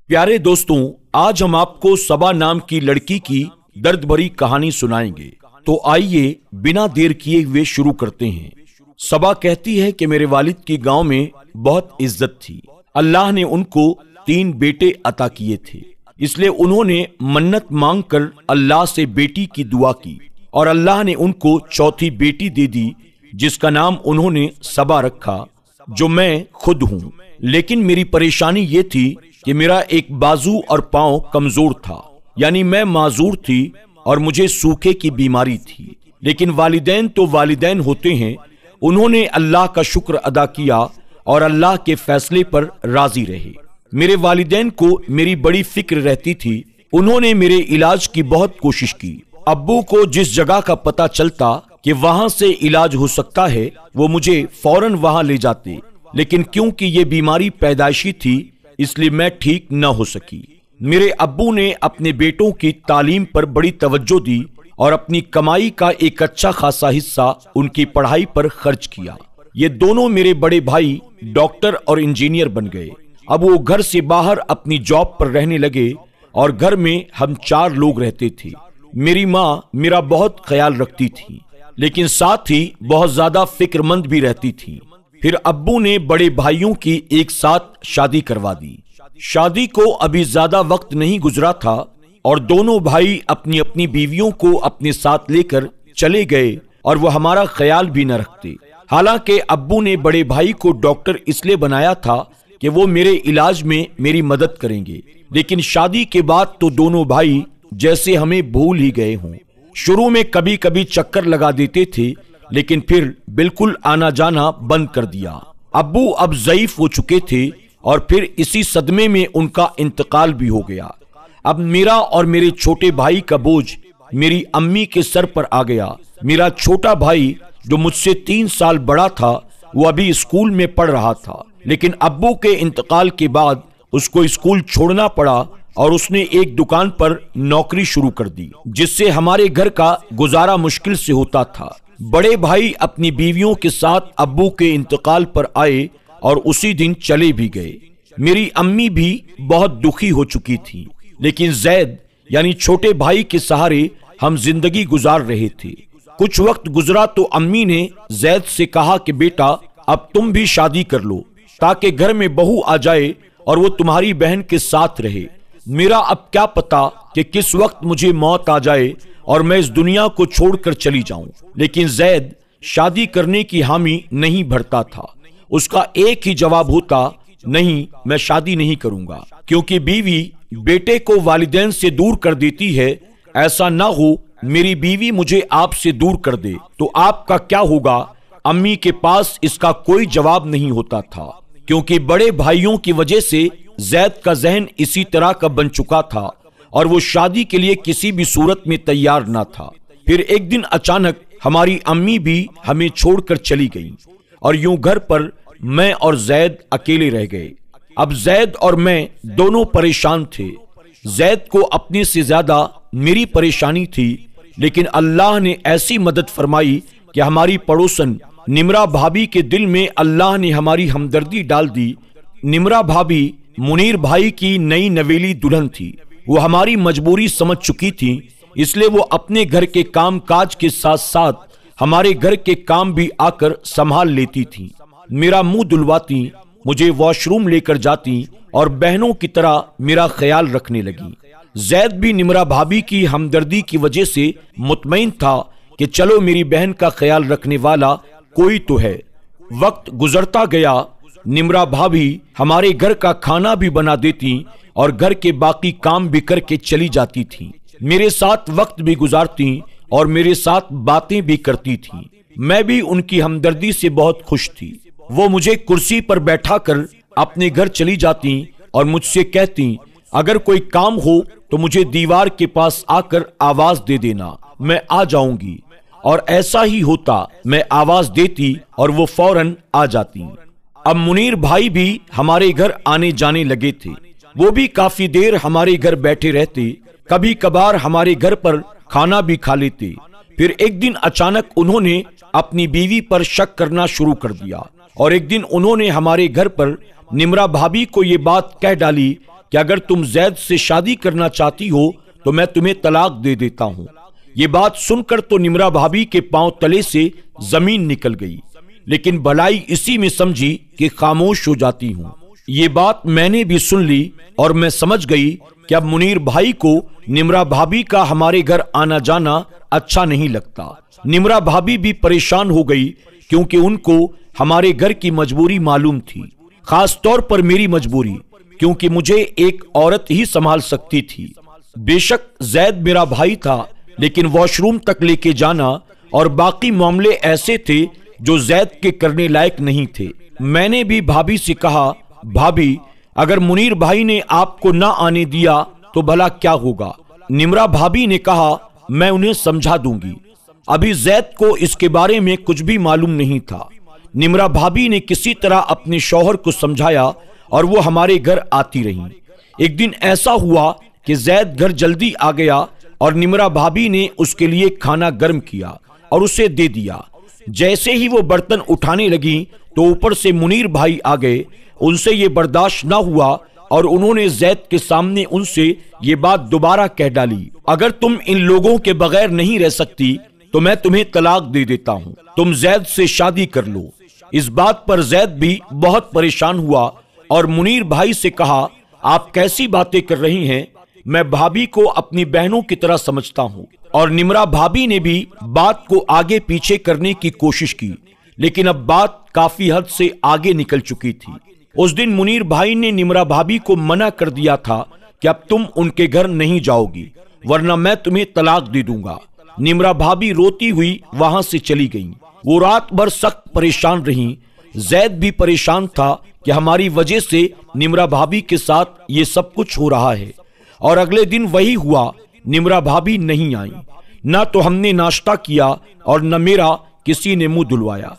प्यारे दोस्तों, आज हम आपको सबा नाम की लड़की की दर्द भरी कहानी सुनाएंगे। तो आइए बिना देर किए हुए शुरू करते हैं। सबा कहती है कि मेरे वालिद की गांव में बहुत इज्जत थी। अल्लाह ने उनको 3 बेटे अता किए थे, इसलिए उन्होंने मन्नत मांगकर अल्लाह से बेटी की दुआ की और अल्लाह ने उनको चौथी बेटी दे दी, जिसका नाम उन्होंने सबा रखा, जो मैं खुद हूँ। लेकिन मेरी परेशानी ये थी कि मेरा एक बाजू और पांव कमजोर था, यानी मैं माजूर थी और मुझे सूखे की बीमारी थी। लेकिन वालिदैन तो वालिदैन होते हैं। उन्होंने अल्लाह का शुक्र अदा किया और अल्लाह के फैसले पर राजी रहे। मेरे वालिदैन को मेरी बड़ी फिक्र रहती थी। उन्होंने मेरे इलाज की बहुत कोशिश की। अब्बू को जिस जगह का पता चलता कि वहां से इलाज हो सकता है, वो मुझे फौरन वहां ले जाते। लेकिन क्योंकि ये बीमारी पैदाइशी थी, इसलिए मैं ठीक न हो सकी। मेरे अब्बू ने अपने बेटों की तालीम पर बड़ी तवज्जो दी और अपनी कमाई का एक अच्छा खासा हिस्सा उनकी पढ़ाई पर खर्च किया। ये दोनों मेरे बड़े भाई डॉक्टर और इंजीनियर बन गए। अब वो घर से बाहर अपनी जॉब पर रहने लगे और घर में हम 4 लोग रहते थे। मेरी माँ मेरा बहुत ख्याल रखती थी, लेकिन साथ ही बहुत ज्यादा फिक्रमंद भी रहती थी। फिर अब्बू ने बड़े भाइयों की एक साथ शादी करवा दी। शादी को अभी ज्यादा वक्त नहीं गुजरा था और दोनों भाई अपनी अपनी बीवियों को अपने साथ लेकर चले गए और वो हमारा ख्याल भी न रखते। हालांकि अब्बू ने बड़े भाई को डॉक्टर इसलिए बनाया था कि वो मेरे इलाज में मेरी मदद करेंगे, लेकिन शादी के बाद तो दोनों भाई जैसे हमें भूल ही गए हों। शुरू में कभी कभी चक्कर लगा देते थे, लेकिन फिर बिल्कुल आना जाना बंद कर दिया। अब्बू अब ज़ईफ हो चुके थे और फिर इसी सदमे में उनका इंतकाल भी हो गया। अब मेरा और मेरे छोटे भाई का बोझ मेरी अम्मी के सर पर आ गया। मेरा छोटा भाई जो मुझसे 3 साल बड़ा था, वो अभी स्कूल में पढ़ रहा था, लेकिन अब्बू के इंतकाल के बाद उसको स्कूल छोड़ना पड़ा और उसने एक दुकान पर नौकरी शुरू कर दी, जिससे हमारे घर का गुजारा मुश्किल से होता था। बड़े भाई अपनी बीवियों के साथ अब्बू के इंतकाल पर आए और उसी दिन चले भी गए। मेरी अम्मी भी बहुत दुखी हो चुकी थी, लेकिन जैद यानी छोटे भाई के सहारे हम जिंदगी गुजार रहे थे। कुछ वक्त गुजरा तो अम्मी ने जैद से कहा कि बेटा, अब तुम भी शादी कर लो ताकि घर में बहू आ जाए और वो तुम्हारी बहन के साथ रहे। मेरा अब क्या पता कि किस वक्त मुझे मौत आ जाए और मैं इस दुनिया को छोड़कर चली जाऊं। लेकिन जैद शादी करने की हामी नहीं भरता था। उसका एक ही जवाब होता, नहीं, मैं शादी नहीं करूंगा, क्योंकि बीवी बेटे को वालिदैन से दूर कर देती है। ऐसा ना हो मेरी बीवी मुझे आपसे दूर कर दे तो आपका क्या होगा। अम्मी के पास इसका कोई जवाब नहीं होता था, क्योंकि बड़े भाइयों की वजह से जैद का जहन इसी तरह का बन चुका था और वो शादी के लिए किसी भी सूरत में तैयार ना था। फिर एक दिन अचानक हमारी अम्मी भी हमें छोड़कर चली गई और यूं घर पर मैं और जैद अकेले रह गए। अब जैद और मैं दोनों परेशान थे। जैद को अपने से ज्यादा मेरी परेशानी थी, लेकिन अल्लाह ने ऐसी मदद फरमाई कि हमारी पड़ोसन निमरा भाभी के दिल में अल्लाह ने हमारी हमदर्दी डाल दी। निमरा भाभी मुनीर भाई की नई नवेली दुल्हन थी। वो हमारी मजबूरी समझ चुकी थी, इसलिए वो अपने घर के काम काज के साथ साथ हमारे घर के काम भी आकर संभाल लेती थी। मेरा मुंह धुलवाती, मुझे वॉशरूम लेकर जाती और बहनों की तरह मेरा ख्याल रखने लगी। जैद भी निमरा भाभी की हमदर्दी की वजह से मुतमईन था कि चलो मेरी बहन का ख्याल रखने वाला कोई तो है। वक्त गुजरता गया। निमरा भाभी हमारे घर का खाना भी बना देती और घर के बाकी काम भी करके चली जाती थी। मेरे साथ वक्त भी गुजारती और मेरे साथ बातें भी करती थी। मैं भी उनकी हमदर्दी से बहुत खुश थी। वो मुझे कुर्सी पर बैठाकर अपने घर चली जाती और मुझसे कहती, अगर कोई काम हो तो मुझे दीवार के पास आकर आवाज दे देना, मैं आ जाऊंगी। और ऐसा ही होता, मैं आवाज देती और वो फौरन आ जाती। अब मुनीर भाई भी हमारे घर आने जाने लगे थे। वो भी काफी देर हमारे घर बैठे रहते, कभी कभार हमारे घर पर खाना भी खा लेते। फिर एक दिन अचानक उन्होंने अपनी बीवी पर शक करना शुरू कर दिया और एक दिन उन्होंने हमारे घर पर निमरा भाभी को ये बात कह डाली کہ اگر تم زید سے شادی کرنا چاہتی ہو تو میں تمہیں طلاق دے دیتا ہوں۔ یہ بات سن کر تو نمرا بھابی کے پاؤں تلے سے زمین نکل گئی، لیکن بھلائی اسی میں سمجھی کہ خاموش ہو جاتی ہوں۔ یہ بات میں نے بھی سن لی اور میں سمجھ گئی کہ اب منیر بھائی کو نمرا بھابی کا ہمارے گھر آنا جانا اچھا نہیں لگتا۔ نمرا بھابی بھی پریشان ہو گئی کیونکہ ان کو ہمارے گھر کی مجبوری معلوم تھی، خاص طور پر میری مجبوری، کیونکہ مجھے ایک عورت ہی سنبھال سکتی تھی۔ بے شک زید میرا بھائی تھا، لیکن واش روم تک لے کے جانا اور باقی معاملے ایسے تھے جو زید کے کرنے لائق نہیں تھے۔ میں نے بھی بھابی سے کہا، بھابی اگر منیر بھائی نے آپ کو نہ آنے دیا تو بھلا کیا ہوگا؟ نمرا بھابی نے کہا، میں انہیں سمجھا دوں گی۔ ابھی زید کو اس کے بارے میں کچھ بھی معلوم نہیں تھا۔ نمرا بھابی نے کسی طرح اپنے شوہر کو سمجھایا اور وہ ہمارے گھر آتی رہیں۔ ایک دن ایسا ہوا کہ زید گھر جلدی آ گیا اور نمرا بھابی نے اس کے لیے کھانا گرم کیا اور اسے دے دیا۔ جیسے ہی وہ برتن اٹھانے لگی تو اوپر سے منیر بھائی آ گئے۔ ان سے یہ برداشت نہ ہوا اور انہوں نے زید کے سامنے ان سے یہ بات دوبارہ کہہ ڈالی، اگر تم ان لوگوں کے بغیر نہیں رہ سکتی تو میں تمہیں طلاق دے دیتا ہوں، تم زید سے شادی کر لو۔ اس بات پر زید بھی بہت پریشان ہوا اور منیر بھائی سے کہا، آپ کیسی باتیں کر رہی ہیں؟ میں بھابی کو اپنی بہنوں کی طرح سمجھتا ہوں۔ اور نمرا بھابی نے بھی بات کو آگے پیچھے کرنے کی کوشش کی، لیکن اب بات کافی حد سے آگے نکل چکی تھی۔ اس دن منیر بھائی نے نمرا بھابی کو منع کر دیا تھا کہ اب تم ان کے گھر نہیں جاؤ گی ورنہ میں تمہیں طلاق دے دوں گا۔ نمرا بھابی روتی ہوئی وہاں سے چلی گئیں۔ وہ رات بھر سخت پریشان رہیں۔ زید بھی پریشان تھا کہ ہماری وجہ سے نمرا بھابی کے ساتھ یہ سب کچھ ہو رہا ہے، اور اگلے دن وہی ہوا، نمرا بھابی نہیں آئیں۔ نہ تو ہم نے ناشتہ کیا اور نہ میرا کسی نے منہ دھلوایا۔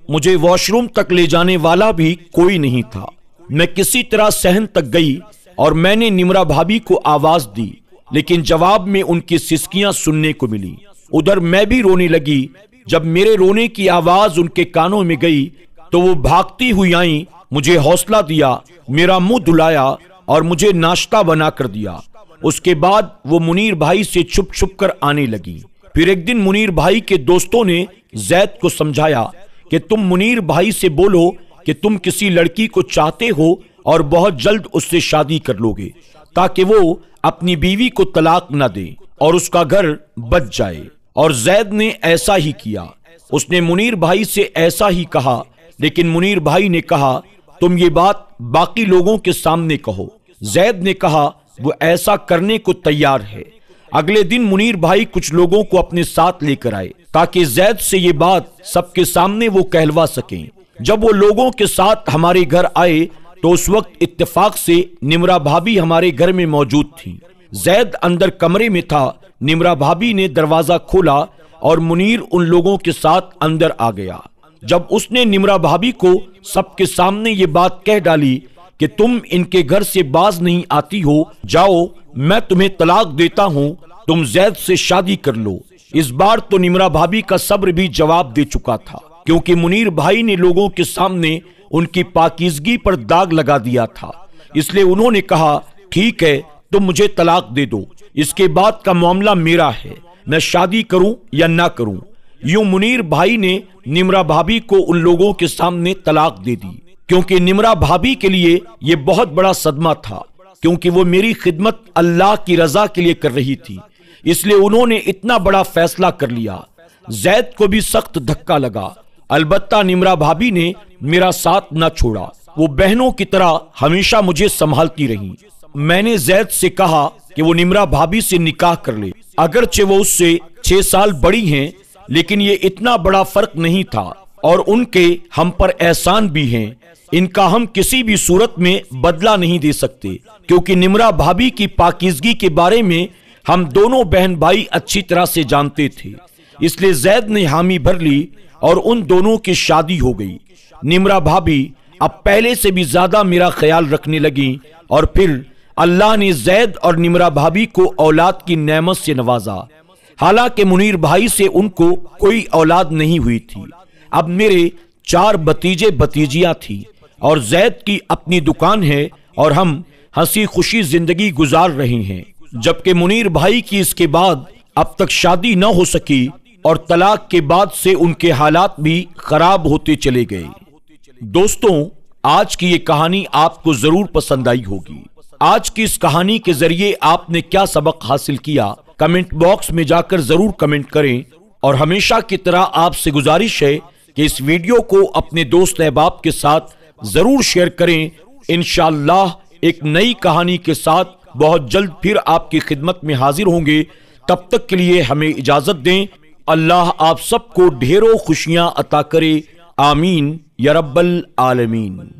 مجھے واش روم تک لے جانے والا بھی کوئی نہیں تھا۔ میں کسی طرح صحن تک گئی اور میں نے نمرا بھابی کو آواز دی، لیکن جواب میں ان کی سسکیاں سننے کو ملی۔ ادھر میں بھی رونے لگی۔ جب میرے رونے کی آواز ان کے کانوں میں گئی تو وہ بھاگتی ہوئی آئیں، مجھے حوصلہ دیا، میرا منہ دھلایا اور مجھے ناشتہ بنا کر دیا۔ اس کے بعد وہ منیر بھائی سے چھپ چھپ کر آنے لگی۔ پھر ایک دن منیر بھائی کے دوستوں نے زید کو سمجھایا کہ تم منیر بھائی سے بولو کہ تم کسی لڑکی کو چاہتے ہو اور بہت جلد اس سے شادی کر لو گے تاکہ وہ اپنی بیوی کو طلاق نہ دے اور اس کا گھر بچ جائے۔ اور زید نے ایسا ہی کیا۔ اس نے منیر بھائی سے ایسا ہی کہا، لیکن منیر بھائی نے کہا، تم یہ بات باقی لوگوں کے سامنے کہو۔ زید نے کہا وہ ایسا کرنے کو تیار ہے۔ اگلے دن منیر بھائی کچھ لوگوں کو اپنے ساتھ لے کر آئے تاکہ زید سے یہ بات سب کے سامنے وہ کہلوا سکیں۔ جب وہ لوگوں کے ساتھ ہمارے گھر آئے تو اس وقت اتفاق سے نمرا بھابی ہمارے گھر میں موجود تھی۔ زید اندر کمرے میں تھا۔ نمرا بھابی نے دروازہ کھولا اور منیر ان لوگوں کے ساتھ اندر آ گیا۔ جب اس نے نمرا بھابی کو سب کے سامنے یہ بات کہہ ڈالی کہ تم ان کے گھر سے باز نہیں آتی ہو، جاؤ میں تمہیں طلاق دیتا ہوں، تم زید سے شادی کر لو۔ اس بار تو نمرا بھابی کا صبر بھی جواب دے چکا تھا، کیونکہ منیر بھائی نے لوگوں کے سامنے ان کی پاکیزگی پر داغ لگا دیا تھا۔ اس لیے انہوں نے کہا، ٹھیک ہے تم مجھے طلاق دے دو، اس کے بعد کا معاملہ میرا ہے، میں شادی کروں یا نہ کروں۔ یوں منیر بھائی نے نمرا بھابی کو ان لوگوں کے سامنے طلاق دے دی، کیونکہ نمرا بھابی کے لیے یہ بہت بڑا صدمہ تھا، کیونکہ وہ میری خدمت اللہ کی رضا کے لیے کر رہی تھی، اس لیے انہوں نے اتنا بڑا فیصلہ کر لیا۔ زید کو بھی سخت دھکا لگا، البتہ نمرا بھابی نے میرا ساتھ نہ چھوڑا، وہ بہنوں کی طرح ہمیشہ مجھے سنبھالتی رہی۔ میں نے زید سے کہا کہ وہ نمرا بھابی سے نکاح کر لے، اگرچہ وہ اس سے 6 سال بڑی ہیں، لیکن یہ اتنا بڑا فرق نہیں تھا، اور ان کے ہم پر احسان بھی ہیں، ان کا ہم کسی بھی صورت میں بدلہ نہیں دے سکتے، کیونکہ نمرا بھابی کی پاکیزگی کے بارے میں ہم دونوں بہن بھائی اچھی طرح سے جانتے تھے۔ اس لیے زید نے حامی بھر لی اور ان دونوں کی شادی ہو گئی۔ نمرا بھابی اب پہلے سے بھی زیادہ میرا خیال رکھنے لگی، اور پھر اللہ نے زید اور نمرا بھابی کو اولاد کی نعمت سے نوازا، حالانکہ منیر بھائی سے ان کو کوئی اولاد نہیں ہوئی تھی۔ اب میرے 4 بھتیجے بھتیجیاں تھی، اور زید کی اپنی دکان ہے، اور ہم हंसी खुशी जिंदगी गुजार रहे हैं, जबकि मुनीर भाई की इसके बाद अब तक शादी न हो सकी और तलाक के बाद से उनके हालात भी खराब होते चले गए। दोस्तों, आज की ये कहानी आपको जरूर पसंद आई होगी। आज की इस कहानी के जरिए आपने क्या सबक हासिल किया, कमेंट बॉक्स में जाकर जरूर कमेंट करें। और हमेशा की तरह आपसे गुजारिश है कि इस वीडियो को अपने दोस्त अहबाब के साथ जरूर शेयर करें। इंशाअल्लाह एक नई कहानी के साथ बहुत जल्द फिर आपकी खिदमत में हाजिर होंगे। तब तक के लिए हमें इजाजत दें। अल्लाह आप सबको ढेरों खुशियां अता करे। आमीन या रब्बल आलमीन।